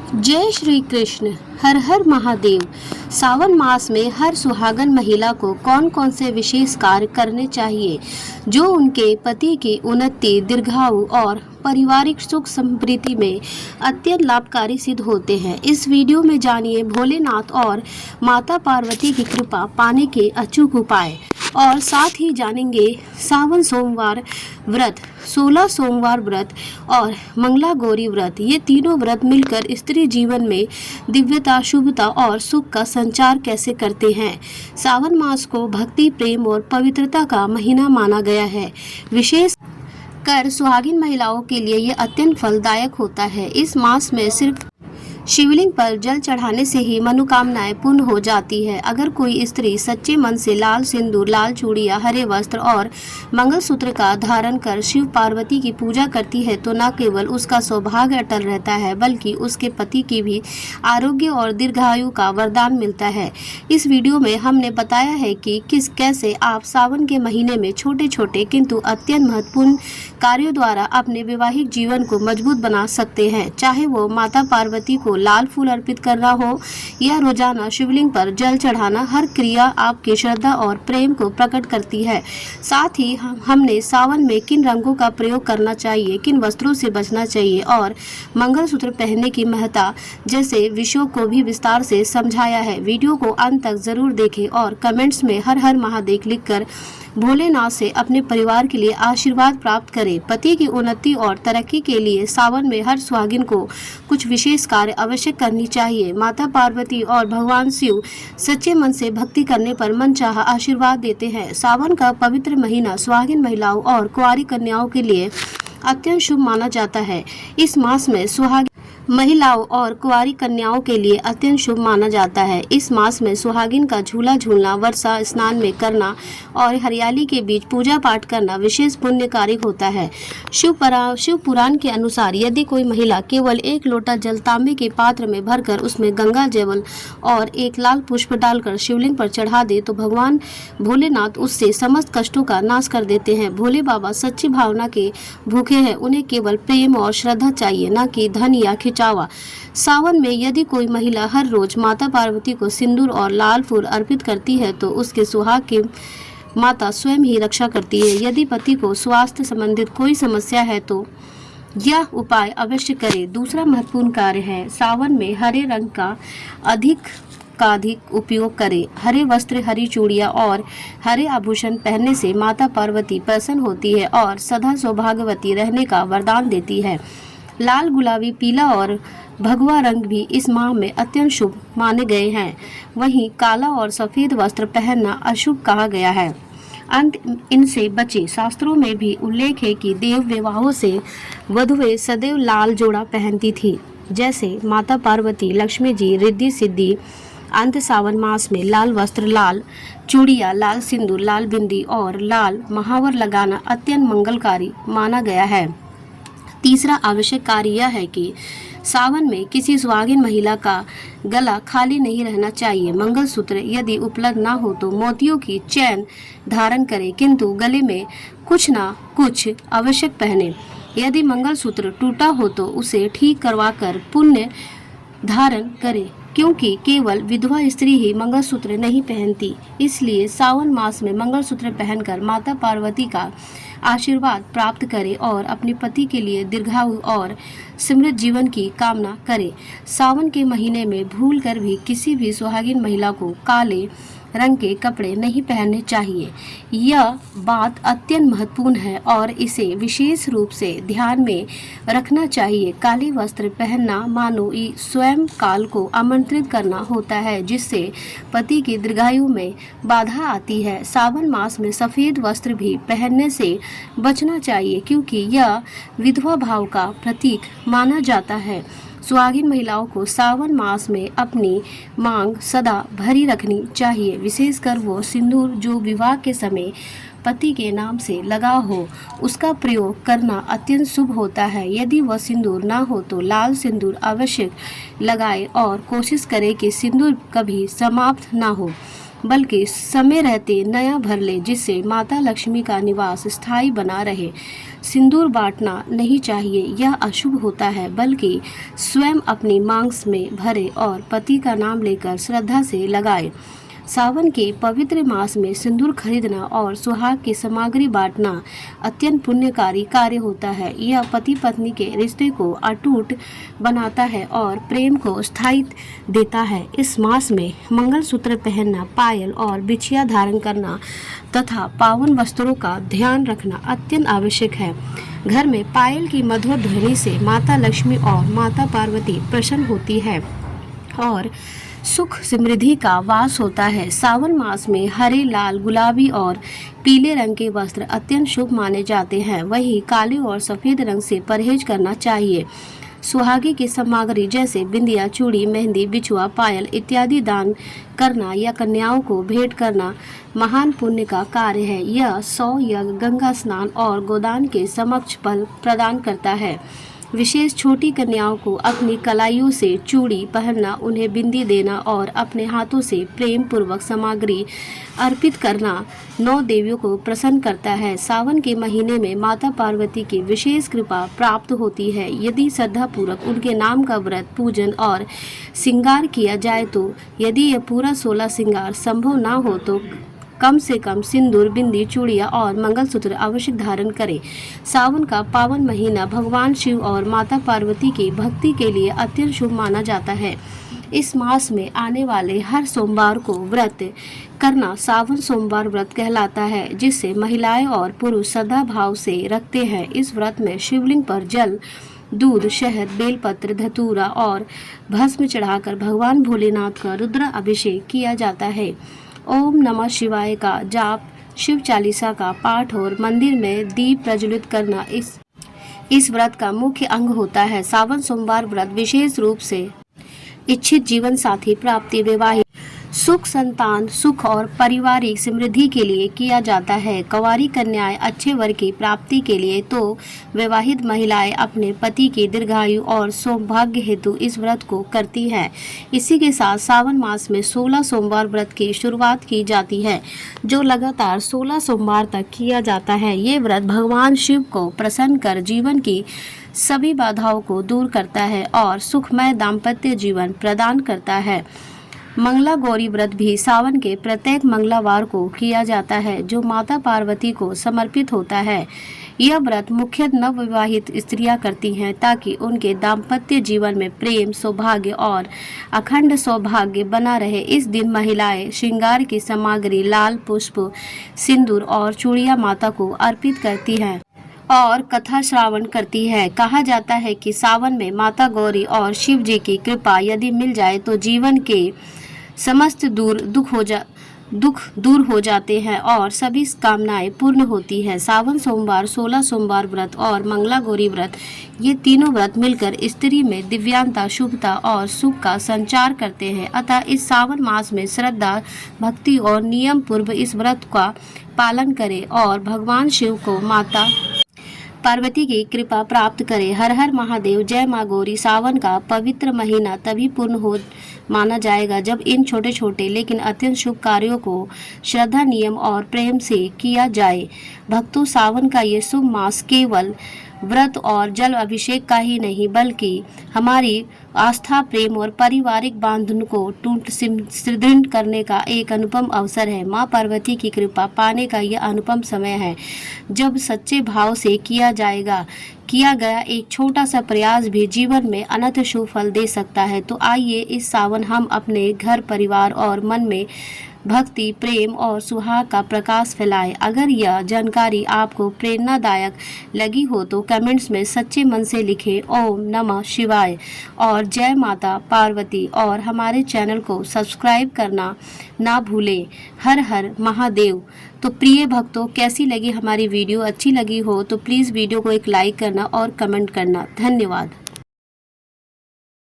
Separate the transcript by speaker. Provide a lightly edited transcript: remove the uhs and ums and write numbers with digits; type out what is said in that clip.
Speaker 1: जय श्री कृष्ण। हर हर महादेव। सावन मास में हर सुहागन महिला को कौन कौन से विशेष कार्य करने चाहिए जो उनके पति की उन्नति, दीर्घायु और पारिवारिक सुख समृद्धि में अत्यंत लाभकारी सिद्ध होते हैं। इस वीडियो में जानिए भोलेनाथ और माता पार्वती की कृपा पाने के अचूक उपाय और साथ ही जानेंगे सावन सोमवार व्रत, 16 सोमवार व्रत और मंगला गौरी व्रत, ये तीनों व्रत मिलकर स्त्री जीवन में दिव्यता, शुभता और सुख का संचार कैसे करते हैं। सावन मास को भक्ति, प्रेम और पवित्रता का महीना माना गया है। विशेष कर सुहागिन महिलाओं के लिए यह अत्यंत फलदायक होता है। इस मास में सिर्फ शिवलिंग पर जल चढ़ाने से ही मनोकामनाएं पूर्ण हो जाती है। अगर कोई स्त्री सच्चे मन से लाल सिंदूर, लाल चूड़ियां, हरे वस्त्र और मंगलसूत्र का धारण कर शिव पार्वती की पूजा करती है तो न केवल उसका सौभाग्य अटल रहता है बल्कि उसके पति की भी आरोग्य और दीर्घायु का वरदान मिलता है। इस वीडियो में हमने बताया है कि कैसे आप सावन के महीने में छोटे छोटे किंतु अत्यंत महत्वपूर्ण कार्यों द्वारा अपने वैवाहिक जीवन को मजबूत बना सकते हैं। चाहे वो माता पार्वती को लाल फूल अर्पित करना हो या रोजाना शिवलिंग पर जल चढ़ाना, हर क्रिया आपकी श्रद्धा और प्रेम को प्रकट करती है। साथ ही हमने सावन में किन रंगों का प्रयोग करना चाहिए, किन वस्त्रों से बचना चाहिए और मंगलसूत्र पहनने की महत्ता जैसे विषयों को भी विस्तार से समझाया है। वीडियो को अंत तक जरूर देखें और कमेंट्स में हर हर महादेव लिखकर भोलेनाथ से अपने परिवार के लिए आशीर्वाद प्राप्त करें। पति की उन्नति और तरक्की के लिए सावन में हर सुहागिन को कुछ विशेष कार्य अवश्य करनी चाहिए। माता पार्वती और भगवान शिव सच्चे मन से भक्ति करने पर मनचाहा आशीर्वाद देते हैं। सावन का पवित्र महीना सुहागिन महिलाओं और कुंवारी कन्याओं के लिए अत्यंत शुभ माना जाता है। इस मास में सुहागिन महिलाओं और कुंवारी कन्याओं के लिए अत्यंत शुभ माना जाता है। इस मास में सुहागिन का झूला झूलना, वर्षा स्नान में करना और हरियाली के बीच पूजा पाठ करना विशेष पुण्यकारी होता है। शिव पुराण के अनुसार यदि कोई महिला केवल एक लोटा जल तांबे के पात्र में भरकर उसमें गंगा जल और एक लाल पुष्प डालकर शिवलिंग पर चढ़ा दे तो भगवान भोलेनाथ उससे समस्त कष्टों का नाश कर देते हैं। भोले बाबा सच्ची भावना के भूखे हैं, उन्हें केवल प्रेम और श्रद्धा चाहिए, न कि धन या सावन में यदि कोई महिला हर रोज माता पार्वती को सिंदूर और लाल फूल अर्पित करती है तो उसके सुहाग की माता स्वयं ही रक्षा करती है। यदि पति को स्वास्थ्य संबंधित कोई समस्या है तो यह उपाय अवश्य करें। दूसरा महत्वपूर्ण कार्य है सावन में हरे रंग का अधिक उपयोग करें। हरे वस्त्र, हरी चूड़ियां और हरे आभूषण पहनने से माता पार्वती प्रसन्न होती है और सदा सौभाग्यवती रहने का वरदान देती है। लाल, गुलाबी, पीला और भगवा रंग भी इस माह में अत्यंत शुभ माने गए हैं। वहीं काला और सफेद वस्त्र पहनना अशुभ कहा गया है, इनसे बचे। शास्त्रों में भी उल्लेख है कि देव विवाहों से वधुएं सदैव लाल जोड़ा पहनती थी, जैसे माता पार्वती, लक्ष्मी जी, रिद्धि सिद्धि। अंत सावन मास में लाल वस्त्र, लाल चूड़ियां, लाल सिंदूर, लाल बिंदी और लाल महावर लगाना अत्यंत मंगलकारी माना गया है। तीसरा आवश्यक कार्य यह है कि सावन में किसी सुहागिन महिला का गला खाली नहीं रहना चाहिए। मंगलसूत्र यदि उपलब्ध ना हो तो मोतियों की चैन धारण करें, किंतु गले में कुछ ना कुछ आवश्यक पहने। यदि मंगलसूत्र टूटा हो तो उसे ठीक करवाकर पुण्य धारण करें, क्योंकि केवल विधवा स्त्री ही मंगलसूत्र नहीं पहनती। इसलिए सावन मास में मंगलसूत्र पहनकर माता पार्वती का आशीर्वाद प्राप्त करें और अपने पति के लिए दीर्घायु और समृद्ध जीवन की कामना करें। सावन के महीने में भूल कर भी किसी भी सुहागिन महिला को काले रंग के कपड़े नहीं पहनने चाहिए। यह बात अत्यंत महत्वपूर्ण है और इसे विशेष रूप से ध्यान में रखना चाहिए। काले वस्त्र पहनना मानो स्वयं काल को आमंत्रित करना होता है, जिससे पति की दीर्घायु में बाधा आती है। सावन मास में सफेद वस्त्र भी पहनने से बचना चाहिए, क्योंकि यह विधवा भाव का प्रतीक माना जाता है। सुहागिन महिलाओं को सावन मास में अपनी मांग सदा भरी रखनी चाहिए, विशेषकर वो सिंदूर जो विवाह के समय पति के नाम से लगा हो, उसका प्रयोग करना अत्यंत शुभ होता है। यदि वह सिंदूर ना हो तो लाल सिंदूर अवश्य लगाए और कोशिश करें कि सिंदूर कभी समाप्त ना हो। बल्कि समय रहते नया भर ले, जिससे माता लक्ष्मी का निवास स्थायी बना रहे। सिंदूर बांटना नहीं चाहिए, यह अशुभ होता है, बल्कि स्वयं अपनी मांग में भरे और पति का नाम लेकर श्रद्धा से लगाए। सावन के पवित्र मास में सिंदूर खरीदना और सुहाग की सामग्री बांटना अत्यंत पुण्यकारी कार्य होता है। यह पति पत्नी के रिश्ते को अटूट बनाता है और प्रेम को स्थायित्व देता है। इस मास में मंगलसूत्र पहनना, पायल और बिछिया धारण करना तथा पावन वस्त्रों का ध्यान रखना अत्यंत आवश्यक है। घर में पायल की मधुर ध्वनि से माता लक्ष्मी और माता पार्वती प्रसन्न होती है और सुख समृद्धि का वास होता है। सावन मास में हरे, लाल, गुलाबी और पीले रंग के वस्त्र अत्यंत शुभ माने जाते हैं। वहीं काले और सफेद रंग से परहेज करना चाहिए। सुहागी की सामग्री जैसे बिंदिया, चूड़ी, मेहंदी, बिछुआ, पायल इत्यादि दान करना या कन्याओं को भेंट करना महान पुण्य का कार्य है। यह 100 यज्ञ, गंगा स्नान और गोदान के समक्ष फल प्रदान करता है। विशेष छोटी कन्याओं को अपनी कलाइयों से चूड़ी पहनना, उन्हें बिंदी देना और अपने हाथों से प्रेम पूर्वक सामग्री अर्पित करना 9 देवियों को प्रसन्न करता है। सावन के महीने में माता पार्वती की विशेष कृपा प्राप्त होती है। यदि श्रद्धा पूर्वक उनके नाम का व्रत, पूजन और श्रृंगार किया जाए तो यदि यह पूरा 16 श्रृंगार संभव ना हो तो कम से कम सिंदूर, बिंदी, चूड़िया और मंगलसूत्र अवश्य धारण करें। सावन का पावन महीना भगवान शिव और माता पार्वती की भक्ति के लिए अत्यंत शुभ माना जाता है। इस मास में आने वाले हर सोमवार को व्रत करना सावन सोमवार व्रत कहलाता है, जिसे महिलाएं और पुरुष श्रद्धा भाव से रखते हैं। इस व्रत में शिवलिंग पर जल, दूध, शहद, बेलपत्र, धतूरा और भस्म चढ़ाकर भगवान भोलेनाथ का रुद्र अभिषेक किया जाता है। ओम नमः शिवाय का जाप, शिव चालीसा का पाठ और मंदिर में दीप प्रज्वलित करना इस व्रत का मुख्य अंग होता है। सावन सोमवार व्रत विशेष रूप से इच्छित जीवन साथी प्राप्ति, वैवाहिक सुख, संतान सुख और पारिवारिक समृद्धि के लिए किया जाता है। कुंवारी कन्याएं अच्छे वर की प्राप्ति के लिए तो विवाहित महिलाएं अपने पति की दीर्घायु और सौभाग्य हेतु इस व्रत को करती हैं। इसी के साथ सावन मास में 16 सोमवार व्रत की शुरुआत की जाती है, जो लगातार 16 सोमवार तक किया जाता है। ये व्रत भगवान शिव को प्रसन्न कर जीवन की सभी बाधाओं को दूर करता है और सुखमय दाम्पत्य जीवन प्रदान करता है। मंगला गौरी व्रत भी सावन के प्रत्येक मंगलवार को किया जाता है, जो माता पार्वती को समर्पित होता है। यह व्रत मुख्यतः नवविवाहित स्त्रियां करती हैं ताकि उनके दाम्पत्य जीवन में प्रेम, सौभाग्य और अखंड सौभाग्य बना रहे। इस दिन महिलाएं श्रृंगार की सामग्री, लाल पुष्प, सिंदूर और चूड़ियां माता को अर्पित करती हैं और कथा श्रावण करती है। कहा जाता है कि सावन में माता गौरी और शिव जी की कृपा यदि मिल जाए तो जीवन के समस्त दुख दूर हो जाते हैं और सभी कामनाएं पूर्ण होती है। सावन सोमवार, 16 सोमवार व्रत और मंगला गौरी व्रत, ये तीनों व्रत मिलकर स्त्री में दिव्यांता, शुभता और सुख का संचार करते हैं। अतः इस सावन मास में श्रद्धा, भक्ति और नियम पूर्व इस व्रत का पालन करें और भगवान शिव को माता पार्वती की कृपा प्राप्त करें। हर हर महादेव, जय माँ गौरी। सावन का पवित्र महीना तभी पूर्ण हो माना जाएगा जब इन छोटे छोटे लेकिन अत्यंत शुभ कार्यों को श्रद्धा, नियम और प्रेम से किया जाए। भक्तों, सावन का ये शुभ मास केवल व्रत और जल अभिषेक का ही नहीं बल्कि हमारी आस्था, प्रेम और पारिवारिक बंधन को सुदृढ़ करने का एक अनुपम अवसर है। माँ पार्वती की कृपा पाने का यह अनुपम समय है जब सच्चे भाव से किया गया एक छोटा सा प्रयास भी जीवन में अनंत शुभ फल दे सकता है। तो आइए इस सावन हम अपने घर, परिवार और मन में भक्ति, प्रेम और सुहाग का प्रकाश फैलाएं। अगर यह जानकारी आपको प्रेरणादायक लगी हो तो कमेंट्स में सच्चे मन से लिखें ओम नमः शिवाय और जय माता पार्वती और हमारे चैनल को सब्सक्राइब करना ना भूलें। हर हर महादेव। तो प्रिय भक्तों, कैसी लगी हमारी वीडियो? अच्छी लगी हो तो प्लीज़ वीडियो को एक लाइक करना और कमेंट करना। धन्यवाद।